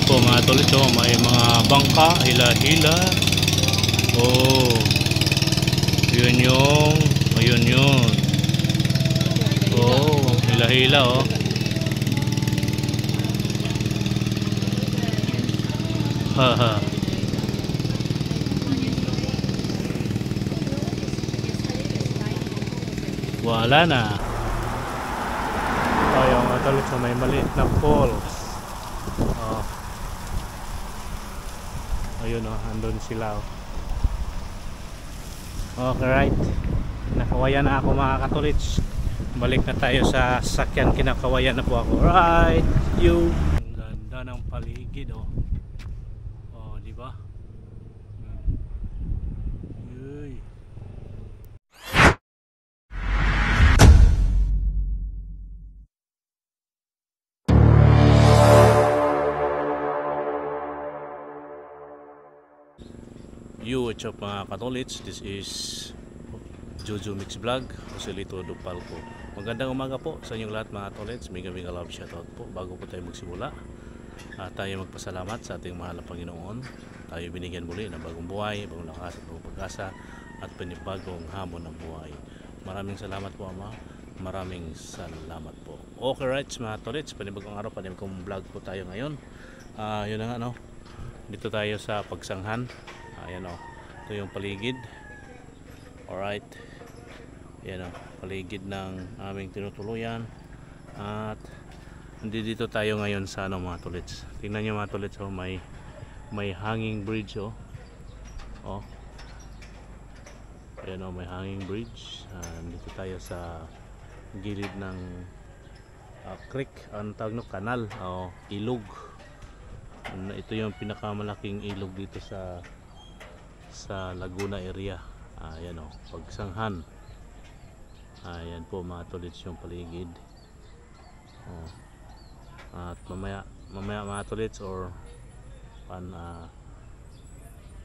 po mga tolits, oh, may mga bangka, hila-hila. Oh, yun yung, ayun yun. Oh, hila-hila, oh. Haha. Wala na. Tayo mga tolits, oh, may maliit na falls. Oh. Ayun, oh, andun sila, oh. Okay, right. Kinakawayan na ako mga katolits. Balik na tayo sa sakyan. Kinakawayan na po ako. Right, you. Ang ganda ng paligid, oh. Oh, di ba? Uy. Yo, what's up mga katolits? This is Jojo Mix Vlog, Joselito Dupalco. Magandang umaga po sa inyong lahat mga katolits. Mega love shoutout po. Bago po tayo magsimula, tayo magpasalamat sa ating mahal na Panginoon. Tayo binigyan muli ng bagong buhay, bagong lakas at bagong pag-asa at panibagong hamon ng buhay. Maraming salamat po Ama. Maraming salamat po. Okay right mga katolits, panibagong araw, panibagong vlog po tayo ngayon. Yun na nga, no? Dito tayo sa Pagsanghan. Ayan, o, ito yung paligid. Alright, ayan, o, paligid ng aming tinutuluyan. At dito tayo ngayon sa ano mga tolits. Tingnan nyo mga tolits, oh, may hanging bridge, oh. Oh, ayan, oh, may hanging bridge. Dito tayo sa gilid ng creek, ang tawag no, kanal, oh, ilog. Ito yung pinakamalaking ilog dito sa Laguna area. Ayan, oh, Pagsanghan. Ayan po mga tolits yung paligid. Oh. At mamaya mga tolits or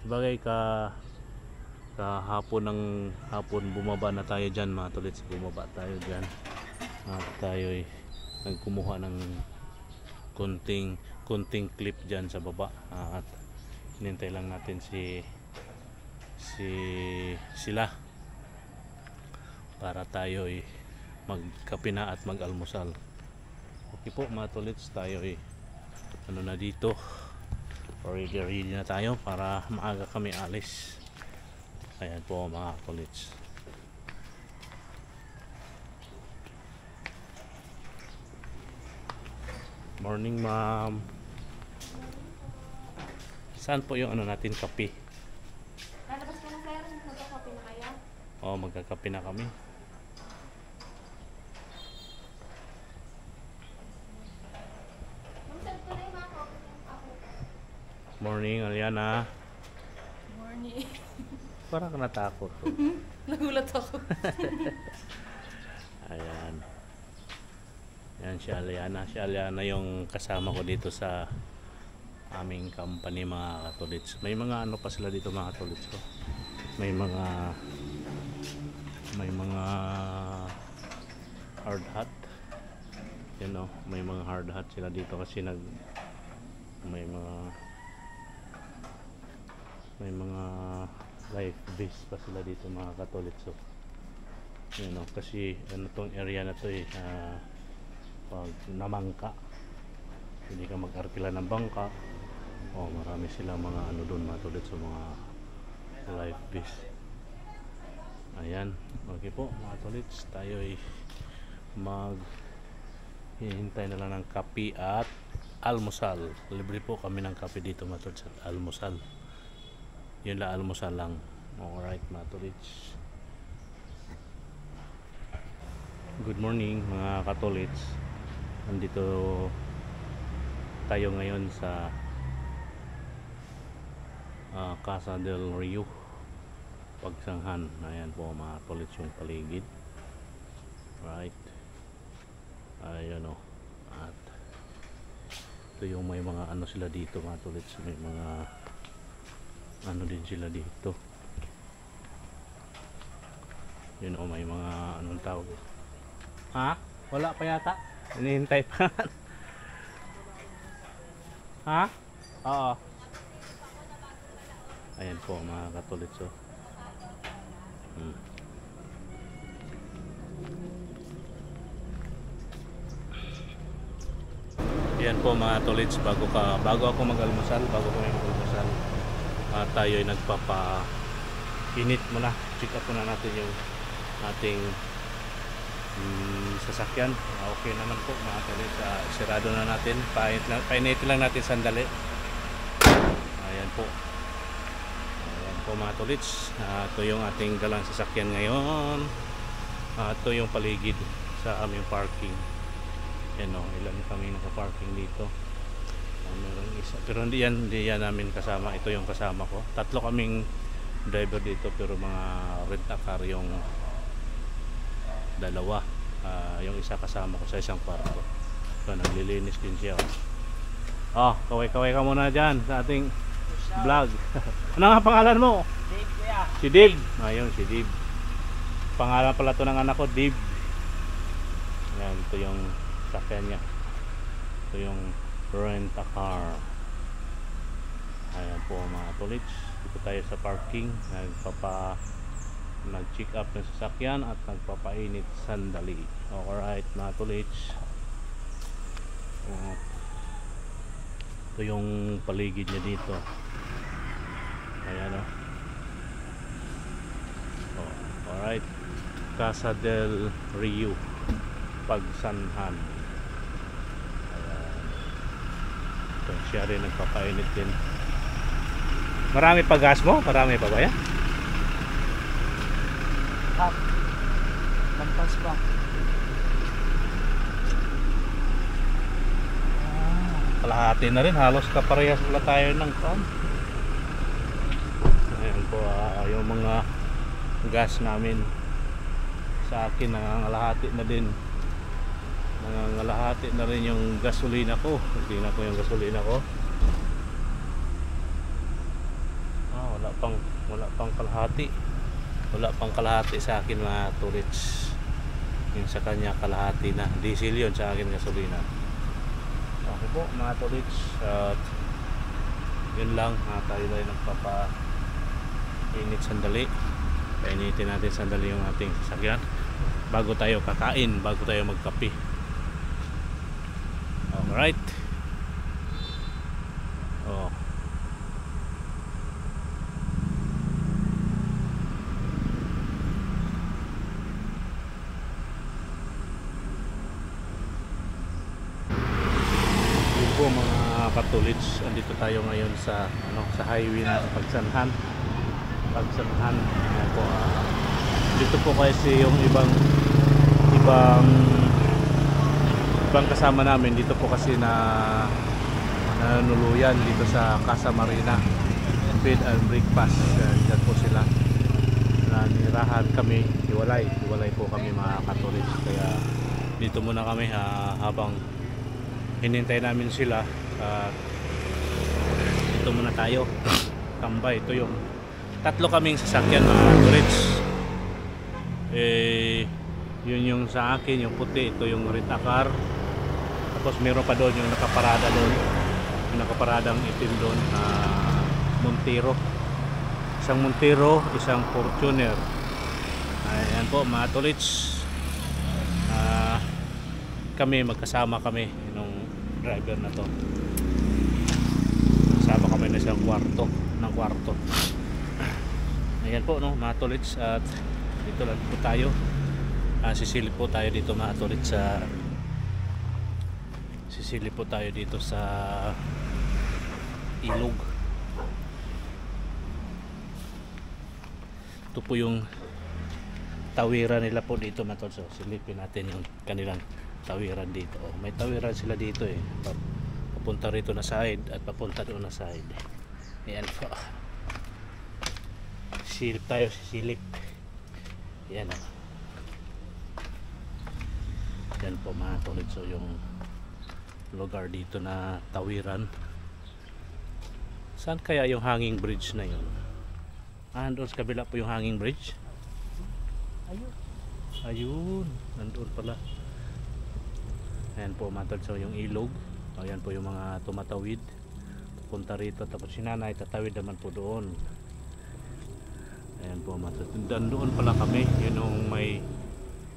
bagay hapon bumaba na tayo dyan mga tolits. Bumaba tayo dyan at tayo ay nagkumuha ng konting clip dyan sa baba. At hinintay lang natin sila para tayo ay magkape na at mag-almusal. Okay po mga tolits, tayo ay ano na dito, ready na tayo para maaga kami alis. Ayan po mga tolits. Morning ma'am. Saan po yung ano natin kape? Lalabas ka na sir, magkakape na kayo? Oo, magkakape na kami. Morning, Aliana. Morning. Parang ka natakot. Nagulat ako. Ayan. Ayan si Aliana. Si Aliana yung kasama ko dito sa aming company mga katolits. May mga ano pa sila dito mga katolits ko. May mga hard hat. You know, may mga hard hat sila dito kasi may mga life vest pa sila dito mga katolits. So, you know, kasi ano tong area na to eh, pag namangka hindi ka mag-arkila ng bangka, marami silang mga ano doon mga katolits, so mga life vest. Ayan, okay po mga katolits, tayo ay hihintay na lang ng kape at almusal. Libre po kami ng kape dito mga katolits at almusal. Yun lang, almusal lang. Alright mga katolits. Good morning mga katolits. Nandito tayo ngayon sa Casa del Rio, Pagsanghan. Ayan po mga katolits yung paligid. Right. Ayan o. At ito yung may mga ano sila dito mga katolits. May mga ano din sila dito. Yun o, may mga anong tawag. Ha? Wala pa yata? Hinihintay pa. Ha? Oo. Ayan po mga katulits. So. Yan po mga tolits, bago ako mag-almusal, tayo ay nagpapa-init muna. Check up muna natin yung ating sasakyan. Okay naman po mga tolits, sirado na natin. Painitin lang natin sandali. Ayan po. Ayan po mga tolits. Ito yung ating dalang sasakyan ngayon. Ito yung paligid sa aming parking. Yan o, ilan kami naka-parking dito. Meron isa, pero hindi yan namin kasama. Ito yung kasama ko. Tatlo kaming driver dito, pero mga rent-a-car yung dalawa. Yung isa kasama ko sa isang kwarto. So naglilinis din siya. Kaway-kaway ka muna dyan sa ating vlog. Ano nga pangalan mo? Dave, kuya. Si Dave. Ayun, si Dave. Pangalan pala to ng anak ko, Dave. Yan, ito yung sakyan niya. Ito yung rent-a-car. Ayan po mga tolits. Dito tayo sa parking. Nag-check up ng sasakyan at nagpapainit sandali. Alright mga tolits. Ito yung paligid niya dito. Ayan o. Alright. Casa del Rio, Pagsanhan. Ito, siya rin nagpapainit din. Marami pa gas mo? Marami pa ba yan? Half. Lampas pa. Kalahati na rin. Halos kaparehas pala tayo ng kon. Ayan po, yung mga gas namin sa akin nangangalahati na din. Nangangalahati na rin yung gasolina ko. Tingnan ko yung gasolina ko. Wala pang kalahati. Wala pang kalahati sa akin mga tolits. Yung sa kanya kalahati na. Diesel yun sa akin gasolina. Okay po mga tolits. Yun lang. Tayo na nagpapa-init sandali. Painitin natin sandali yung ating sasakyan bago tayo kakain, bago tayo magkape. Alright. Yun po mga katulits, andito tayo ngayon sa highway na Pagsanhan. Ayan po, dito po kasi yung ibang kasama namin dito po kasi nanuluyan dito sa Casa Marina Bed and Breakfast. Diyan po sila nanirahan kami, hiwalay po kami mga katolits, kaya dito muna kami habang hinintay namin sila. Dito muna tayo tambay. Ito yung tatlo kaming sasakyan mga katolits. Yun yung sa akin, yung puti. Ito yung rent-a-car. Tapos meron pa doon yung nakaparada doon, yung nakaparadang itim doon, Montero. Isang Montero, isang Fortuner. Ayan po mga tolits. Magkasama kami nung driver na to. Kasama kami na isang kwarto. Ayan po no mga tolits, at dito lang po tayo. Sisilip po tayo dito mga tolits sa ilog. Ito po yung tawiran nila po dito mga tolits. So, silipin natin yung kanilang tawiran dito. May tawiran sila dito papunta rito na side at papunta doon na side. Ayan po. Silip tayo, sisilip. Ayan o. Yan po mga tolits. So yung lugar dito na tawiran. Saan kaya yung hanging bridge na yun? Doon sa kabila po yung hanging bridge. Ayun, nandoon pala. Ayan po mga tolits. So yung ilog. Ayan po yung mga tumatawid. papunta rito, tapos si nanay tatawid naman po doon. Ayan po mga tolits, doon pala kami, yun yung may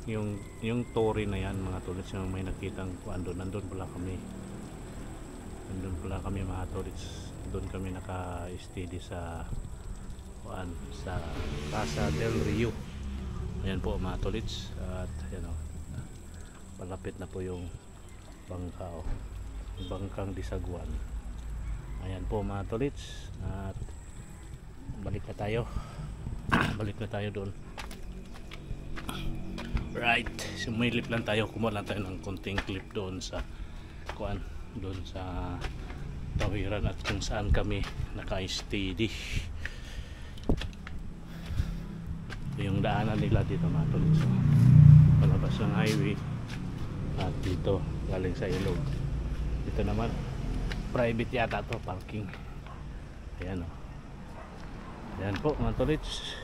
yung tori na yan mga tolits, yung may nakitang kuan doon, nandun pala kami mga tolits. Doon kami naka-steady sa kuan, sa Casa del Rio. Ayan po mga tolits, at ayan o, palapit na po yung bangka o, bangkang Disaguan. Ayan po mga tolits, at balik na tayo balik na tayo doon. Right, sumilip lang tayo, kumuha lang tayo ng konting clip doon sa kuan, doon sa tawiran at kung saan kami naka-steady. Yung daanan nila dito mga tolits, palabas ng highway, at dito galing sa ilog. Dito naman private yata to, parking. Ayan o, ayan po mga tolits,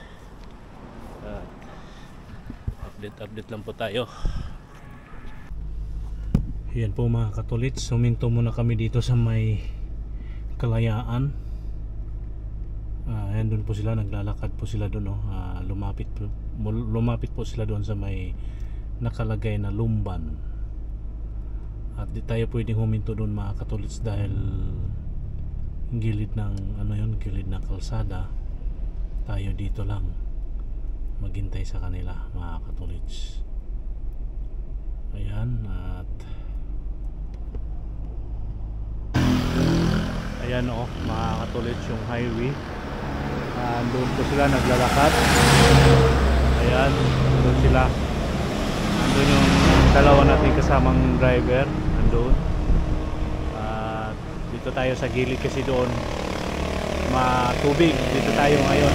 update lang po tayo. Ayan po mga katolits, suminto muna kami dito sa may Kalayaan. Ayan, doon po sila, naglalakad po sila doon, lumapit po sila doon sa may nakalagay na Lumban. At di tayo pwedeng huminto doon mga katolits dahil gilid ng gilid ng kalsada. Tayo dito lang maghintay sa kanila mga katolits. Ayan, at ayan o mga katolits, yung highway. Doon po sila naglalakad. Ayan, doon sila. Doon yung dalawa natin kasamang driver, nandun. Dito tayo sa gilid kasi doon matubig. Dito tayo ngayon.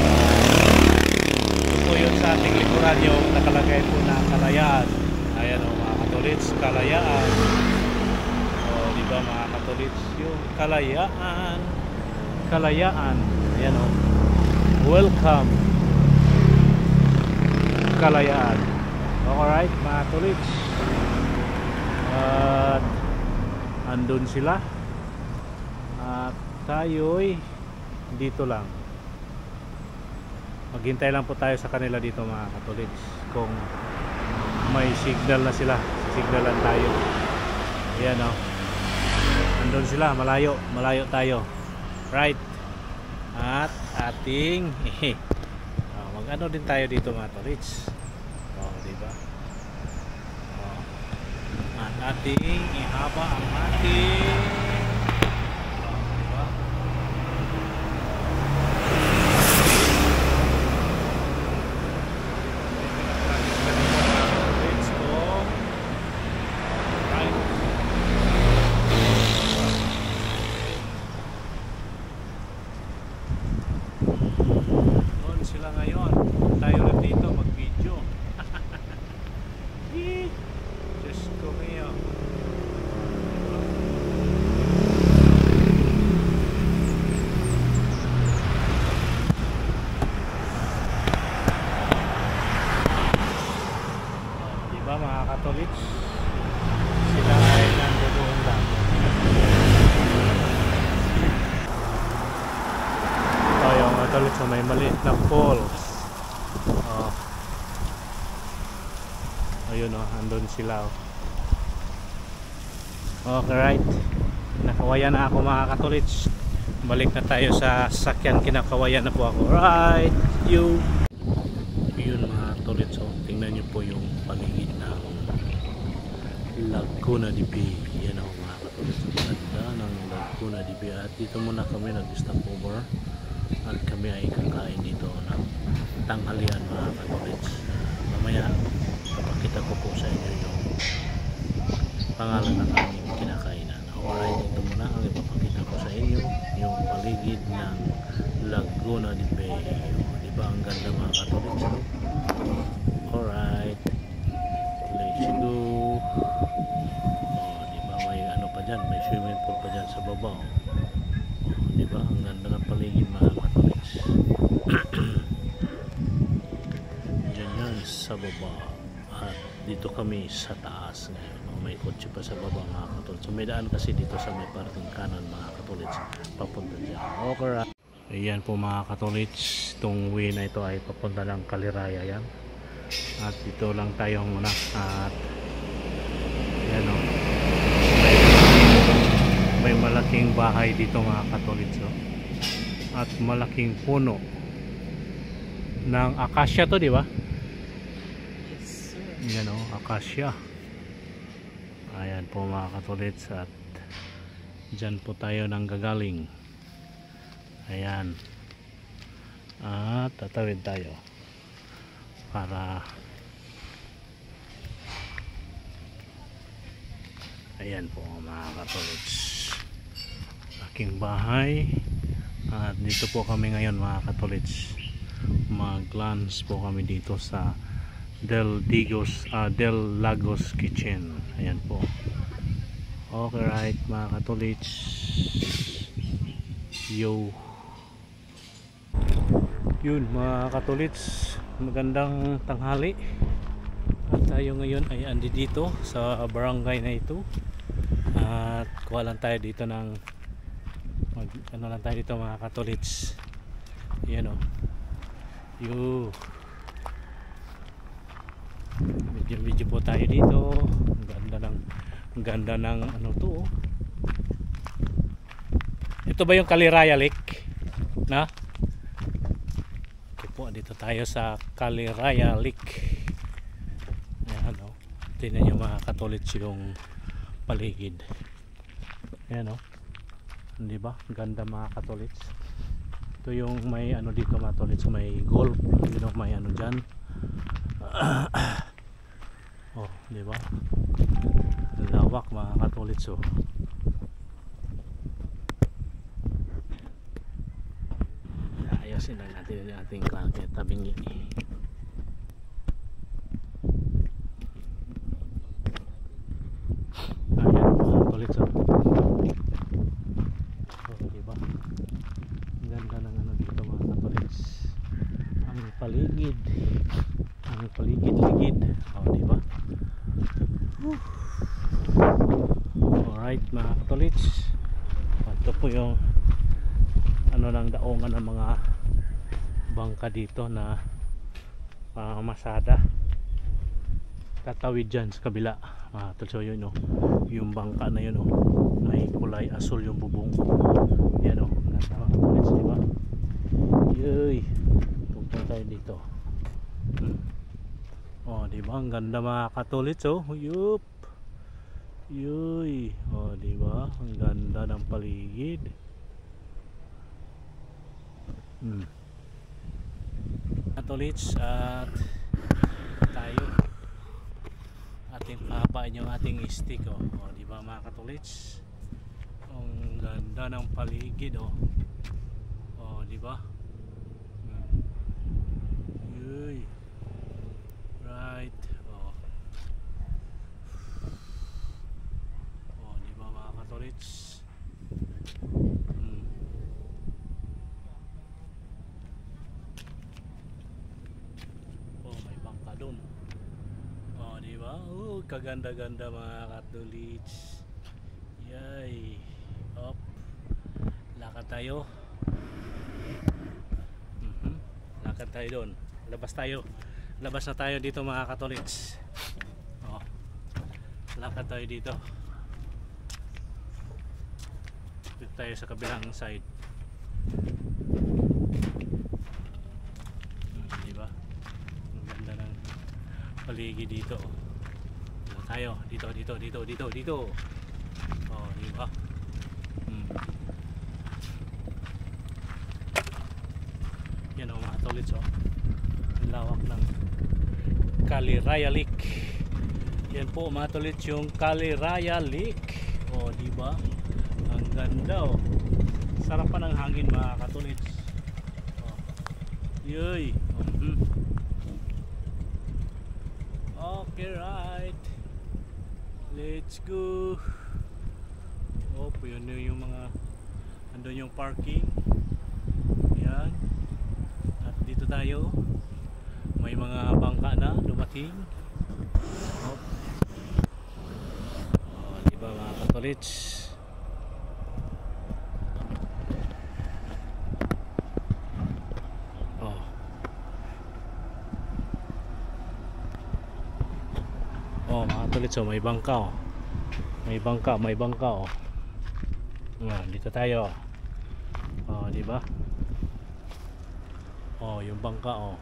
Ito po yun sa ating likuran, yung nakalagay po na Kalayaan. Ayan o mga katolits, Kalayaan. O diba mga katolits, yung Kalayaan. Kalayaan. Ayan o, welcome Kalayaan. Alright mga tolits, at andun sila, at tayo'y dito lang, maghintay lang po tayo sa kanila dito mga katolits. Kung may signal na sila, signalan tayo. Ayan o, andun sila, malayo tayo, right? At ating mag-ano din tayo dito mga tolits, diba? At ating ihaba ang ating diba? Let's go. Right. Doon sila ngayon, tayo na dito mag-video. Just go here. Diba mga katolits, sila ay nandoon lang. Ito yung katolits, may maliit na falls. Ayun o, andun sila o. Okay, right, nakawayan na ako mga katolits. Balik na tayo sa sakyan, kinakawayan na po ako. Right, yun mga katolits o, tingnan nyo po yung paligid ng Laguna de Bay. Yan o mga katolits, ganda ng Laguna de Bay. At dito muna kami nag-stop over, at kami ay kakain dito ng tanghalian mga katolits. Mamaya papakita ko po sa inyo yung pangalan ng aming kinakainan. Alright, ito muna ang ipapakita ko sa inyo, yung paligid ng Laguna de Bay. Diba ang ganda mga katolits? Alright, let's go. Diba may ano pa dyan, may swimming pool pa dyan sa baba. Diba ang ganda ng paligid mga katolits? Yan sa baba. At dito kami sa taas ngayon. may kotse pa sa baba mga katulits. So may daan kasi dito sa may parking kanan mga katulits, papunta dyan. Okay, ayan po mga katulits, itong way na ito ay papunta ng Kaliraya yan. At dito lang tayo muna. At ayan o, may malaking bahay dito mga katulits o. At malaking puno ng akasya to, di ba? Yes, sir. Yan o, akasya. Ayan po mga katulits, at dyan po tayo nang gagaling. Ayan. At tatawid tayo para ayan po mga katulits, aking bahay. At dito po kami ngayon mga katulits, mag-lunch po kami dito sa Del Lagos Kitchen. Ayan po. Okay, right mga katulits. Yo. Yun mga katulits, magandang tanghali. At tayo ngayon ay andi dito sa barangay na ito. At kuha lang tayo dito ng ano lang tayo dito mga katulits. Ayan o. Yo. Video po tayo dito. Ang ganda ng ano to oh. Ito ba yung Kaliraya Lake? Na? Okay po, dito tayo sa Kaliraya Lake. Ayan o. Tingnan nyo mga katulits yung paligid. Ayan o. Hindi ba? Ganda mga katulits. Ito yung may ano dito mga katulits, may golf. Yun o, may ano dyan. Oh, di ba? Lawak mga katulits oh. Ayusin lang natin yung ating tabingi. Ayan mga katulits oh. Oh, di ba? Ang ganda ng ano dito mga katulits. Ang paligid. Ang paligid-ligid. Oh, di ba? Alright mga katulits, ito po yung ano ng daongan ng mga bangka dito na masada. Tatawid dyan sa kabila mga katulits. So yun oh, yung bangka na yun oh, may kulay asul yung bubong. Yan oh, nasa mga katulits, diba? Yoy, punta tayo dito. Oh, di ba? Ang ganda mga katulits oh. Yup. Yoy. Oh, di ba? Ang ganda ng paligid. Katulits, at tayo ating pahabain yung ating stick oh. Oh, di ba mga katulits? Ang ganda ng paligid oh. Oh, di ba? Yoy. Right. Oh. Oh, di ba mga katulits? Oh, may bangka doon. Oh, di ba? Oh, kaganda-ganda mga katulits. Yay. Up. Lakad tayo. Lakad tayo doon. Labas tayo. Labas na tayo dito mga katulits. Oh. Lakad tayo dito. Dito tayo sa kabilang side. Diba? Ang ganda ng paligid dito. Dito tayo. Dito. Oh, diba? Yan o mga katulits oh. Ang lawak ng Kaliraya Lake. Yan po mga katulits yung Kaliraya Lake. Oh, di ba? Ang ganda oh. Sarap pa ng hangin mga katulits. Oh. Yoy. Okay, right. Let's go. Oh, yun yung mga andun yung parking. Yan. At dito tayo. May mga bangka na dumating. Oh. tolits. Oh. Oh, mga tolits, oh, may bangka, oh. May bangka, oh. Dito tayo. Oh, di ba? Oh, yung bangka, oh.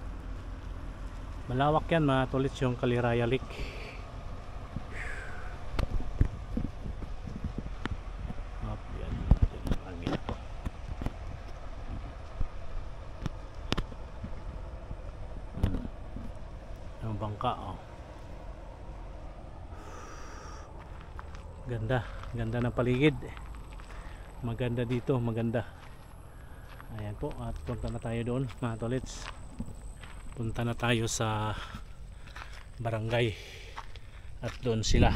Malawak yan, mga tolits, yung Kaliraya Lake. Yung bangka, oh. Ganda ng paligid. Maganda dito, maganda. Ayan po, at punta na tayo doon, mga tolits. Punta na tayo sa barangay at doon sila.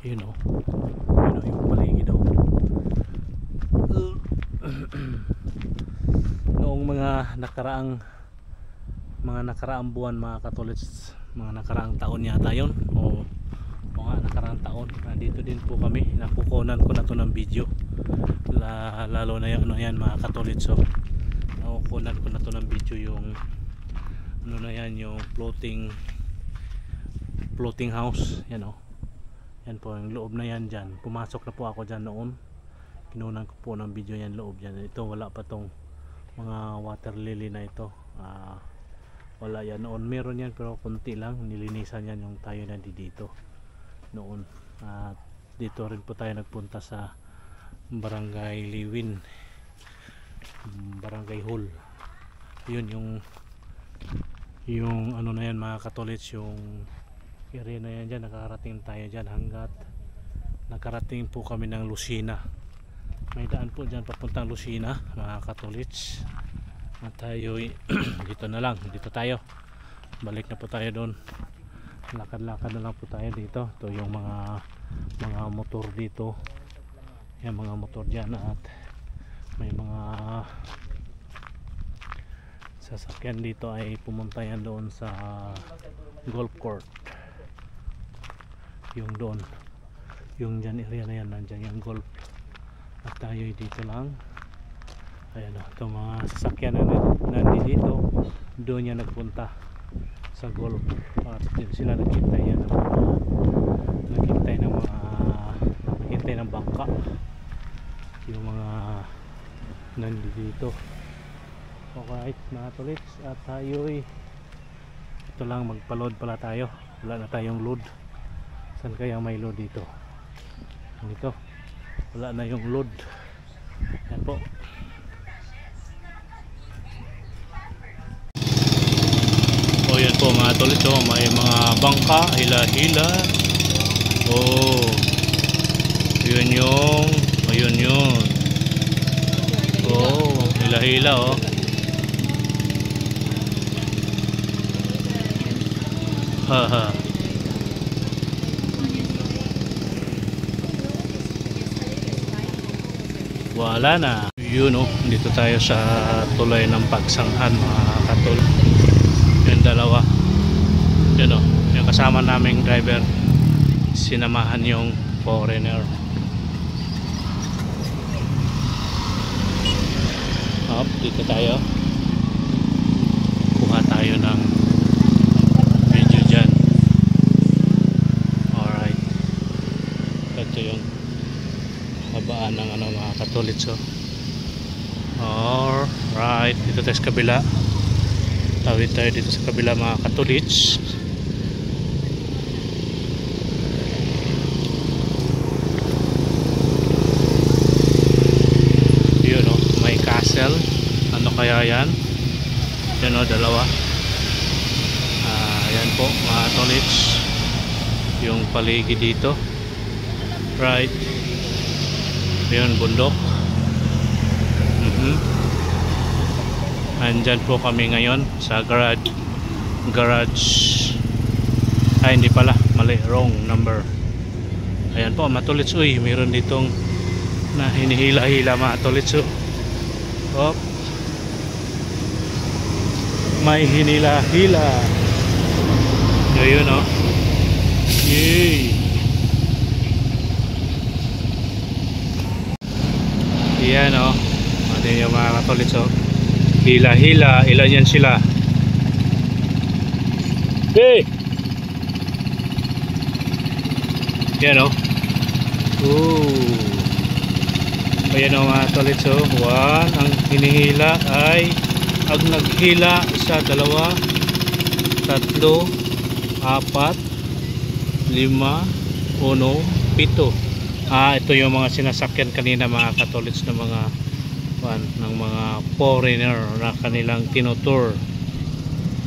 You know yung paligid daw. Noong mga nakaraang buwan, mga katolits, mga nakaraang taon yata yun, o nga nakaraang taon, nandito din po kami. Nakukunan ko na to ng video, lalo na yung ano yan, mga katolits. So nakukunan ko na to ng video, yung ano na yan, yung floating house, yan o. Yan po, yung loob na yan dyan. Pumasok na po ako dyan noon. Kinunan ko po ng video yan, loob dyan. Ito, wala pa tong mga water lily na ito. Wala yan noon. Meron yan, pero konti lang. Nilinisan yan yung tayo na dito noon. Dito rin po tayo nagpunta sa Barangay Liwin, Barangay Hall. Yun yung ano na yan, mga katolits, yung area na yan dyan. Nakarating tayo dyan hanggat nakarating po kami ng Lucena. May daan po dyan papuntang Lucena, mga katolits. At tayo dito na lang, dito tayo, balik na po tayo doon. Lakad-lakad na lang po tayo dito. Ito yung mga motor dito, yung mga motor dyan, at may mga sasakyan dito ay pumunta yan doon sa golf court. Yung doon, yung dyan area na yan, nandyan yung golf. At tayo dito lang. Ayan o, itong mga sasakyan na nandito, doon yan nagpunta sa golf. At din sila naghintay yan naghintay ng bangka, yung mga nandito. Okay, mga tolits, at tayo ito lang, magpa-load pala tayo. Wala na tayong load. Saan kaya may load dito? Dito wala na yung load. Yan po. O yan po, mga tolits, oh, may mga bangka, hila-hila. Oh, yun yung oh, hila-hila, oh. Haha. Wala na. Yun, oh, dito tayo sa tulay ng Pagsanghan, mga katol. Yung dalawa. Yun, oh, yung kasama naming driver, sinamahan yung foreigner. Up, dito tayo. Kuha tayo ng video dyan. Alright. Ito yung habaan ng ano, mga katolits, oh. Alright, dito tayo sa kabila. Tawid tayo dito sa kabila, mga katolits. Yun, oh, may castle. Ano kaya yan? Yan, oh, dalawa. Yan po, mga katolits, yung paligid dito. Right. Yun, bundok. Andyan po kami ngayon sa garage. Ay, hindi pala, mali, wrong number. Ayan po, mga tolits. Uy, mayroon ditong na hinihila-hila, mga tolits. Hop. may hinila-hila. Yun o. Yay! Yan o. Ano yung mga katolits o. Hila-hila. Ilan yan sila? Hey! Yan o. Ooh. Ayan o mga katolits o. One. Ang hinihila ay ang naghila, isa, dalawa, tatlo, apat, lima, uno, pito. Ito yung mga sinasakyan kanina mga katolits ng mga ng mga foreigner na kanilang tinutour.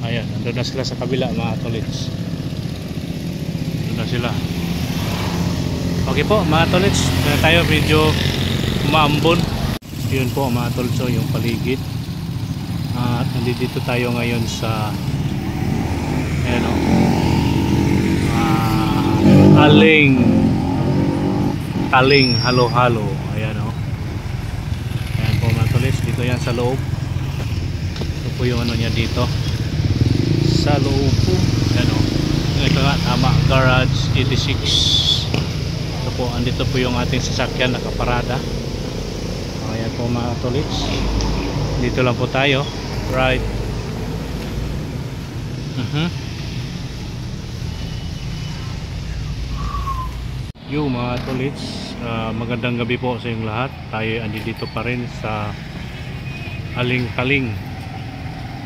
Ayan, nandun na sila sa kabila mga katolits. Nandun na sila. Okay po mga katolits, na tayo medyo umaambon. Yun po mga katolits, so, yung paligid. At nandito tayo ngayon sa ayan o, Aling halo-halo. Ayan o. Ayan po mga tulis, dito yan sa loob. Ito po yung ano niya dito sa loob po. Ayan o. Ito nga, tama, garage 86. Ito po, andito po yung ating sasakyan nakaparada. Ayan po mga tulis, dito lang po tayo. Right. Yo mga tolits, magandang gabi po sa inyong lahat. Tayo andito pa rin sa Aling-Kaling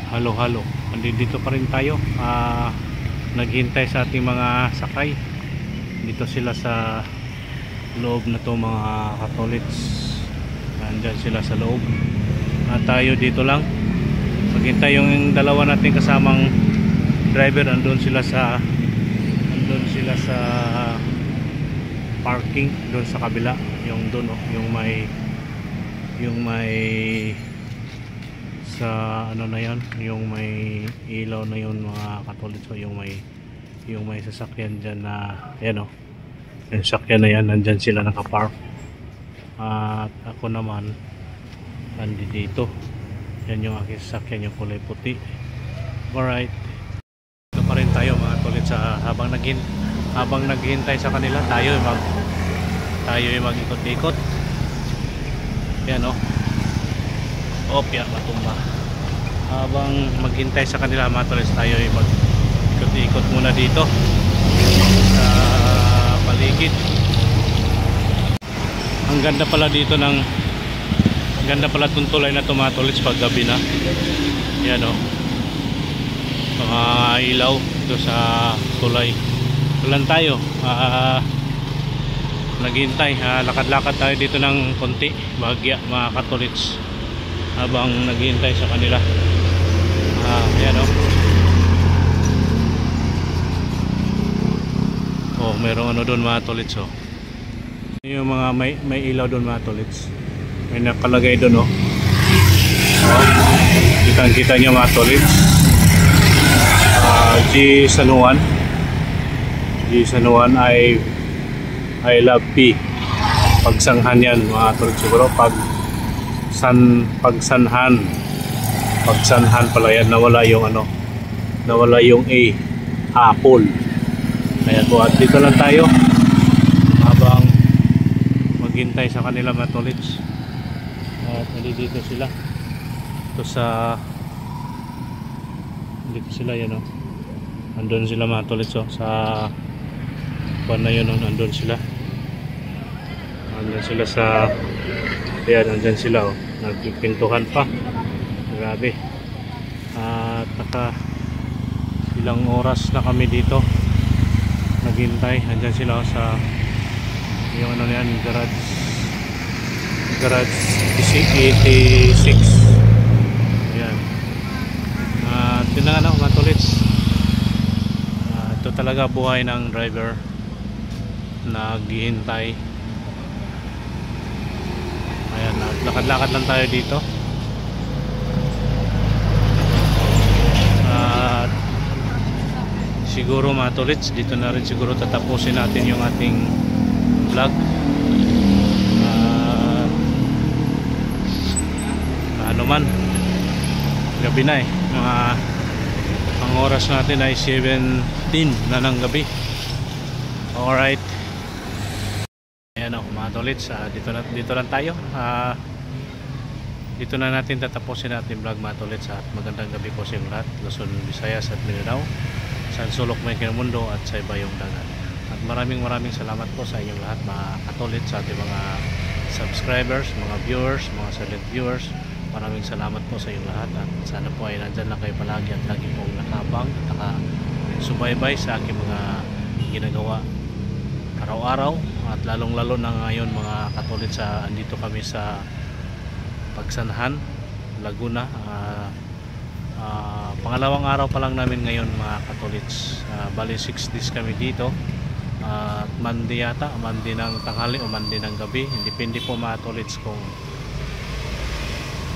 halo-halo. Andito pa rin tayo, naghintay sa ating mga sakay. Dito sila sa loob na to mga katolits. Nandyan sila sa loob. Tayo dito lang maghintay. Yung dalawa natin kasamang driver andun sila sa parking doon sa kabila, yung doon yung may sa ano na yan, yung may ilaw na yun mga katolits. So yung may sasakyan dyan na yan o, yung sasakyan na yan, nandyan sila nakapark. At ako naman nandito. Yan yung aking sasakyan, yung kulay puti. Alright, ito pa rin tayo mga katolits, habang naghihintay sa kanila, tayo mag-ikot-ikot. Yan o. Opya, matumba. Habang maghintay sa kanila mga tulis, tayo mag-ikot-ikot muna dito sa paligid. Ang ganda pala dito ang ganda pala itong tulay na mga tulis pag gabi na. Yan o. Mga ilaw dito sa tulay. Tulan tayo, naghihintay, lakad-lakad tayo dito ng konti, bahagya mga katolits, habang naghihintay sa kanila. Ayan o. Oh, merong ano doon mga tolits o. Yung mga may ilaw doon mga tolits. May nakalagay doon o. Kitang-kita nyo mga tolits. G San Juan I love P. Pagsanghan yan mga tolits. Siguro pagsanhan pala yan. Nawala yung A, apple. Ayan po, at dito lang tayo habang maghintay sa kanila mga tolits. At dito sila, ito sa dito sila yan o. Andun sila mga tolits o, sa na yun, nandun sila sa ayan, nandyan sila nagpipintuhan pa, grabe. At ilang oras na kami dito naghintay. Nandyan sila sa yung ano yan, garage 86. ayan. Yun na nga mga tolits, ito talaga buhay ng driver, naghihintay. Ayan, lakad-lakad lang tayo dito. At siguro mga tolits, dito na rin siguro tatapusin natin yung ating vlog. Ano man, gabi na mga Ang oras natin ay 7:10 na ng gabi. Alright. Ayan ako mga tolits, dito lang tayo. Dito na natin tatapusin natin vlog mga tolits, at magandang gabi po sa inyong lahat, Luzon, Visayas at Mindanao, sa sulok may mundo at sa ibayong dagat. At maraming salamat po sa inyong lahat mga katolits, sa ating mga subscribers, mga viewers, mga silent viewers. Maraming salamat po sa inyong lahat, at sana po ay nandyan lang kayo palagi at lagi pong nakabang at nakasubaybay sa aking mga ginagawa araw-araw, at lalong-lalo na ngayon mga katolits, andito kami sa Pagsanhan, Laguna. Pangalawang araw pa lang namin ngayon mga katolits. Bali 6 days kami dito. Monday yata, Monday ng tanghali o Monday ng gabi, depende po mga katolits kung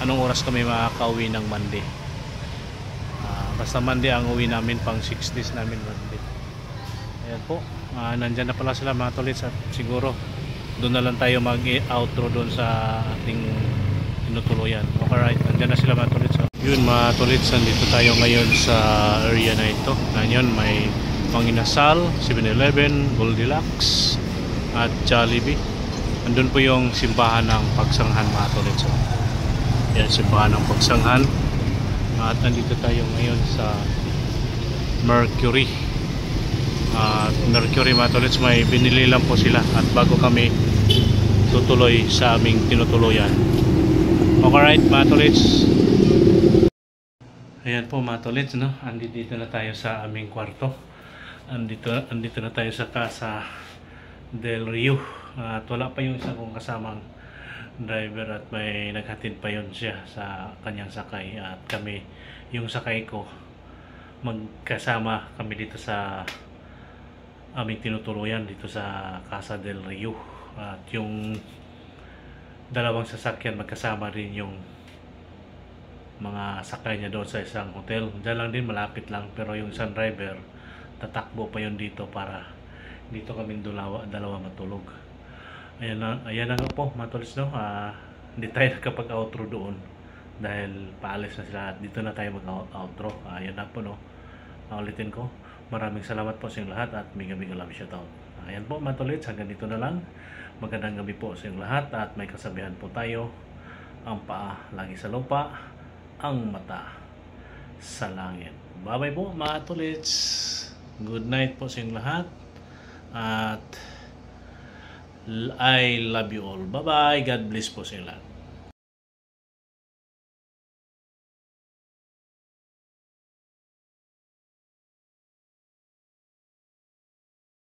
anong oras kami makakauwi ng Monday. Basta Monday ang uwi namin, pang 6 days namin Monday. Ayan po, nandyan na pala sila mga tolits, at siguro doon na lang tayo mag-outro doon sa ating tinutuluyan. Alright, nandyan na sila mga tolits. Yun mga tolits, nandito tayo ngayon sa area na ito. Ngayon may Manginasal, 7-Eleven, Goldilocks at Jollibee. Andun po yung simbahan ng Pagsanghan mga tolits. Yan, simbahan ng Pagsanghan. At nandito tayo ngayon sa Mercury. Mercury mga tolits, may binili lang po sila, at bago kami tutuloy sa aming tinutuluyan. Alright mga tolits. Ayan po mga tolits, no? Andito na tayo sa aming kwarto. Andito na tayo sa Casa del Rio. At wala pa yung isa kong kasamang driver, at may naghatid pa yun siya sa kanyang sakay, at kami, yung sakay ko, magkasama kami dito sa aming tinutuluyan dito sa Casa del Rio. At yung dalawang sasakyan magkasama rin yung mga sakay niya doon sa isang hotel. Diyan lang din, malapit lang, pero yung isang driver tatakbo pa yun dito para dito kami dalawa matulog. Ayan na nga po mga tolits, no? Hindi tayo nakapag-outro doon dahil paalis na sila, at dito na tayo mag-outro. Ayan na po, no? Ulitin ko, maraming salamat po sa inyong lahat, at mega love shoutout. Ayan po mga tolits, hanggang dito na lang. Magandang gabi po sa inyong lahat, at may kasabihan po tayo: ang paa lagi sa lupa, ang mata sa langit. Bye bye po mga tolits. Good night po sa inyong lahat, at I love you all. Bye bye. God bless po sa inyong lahat.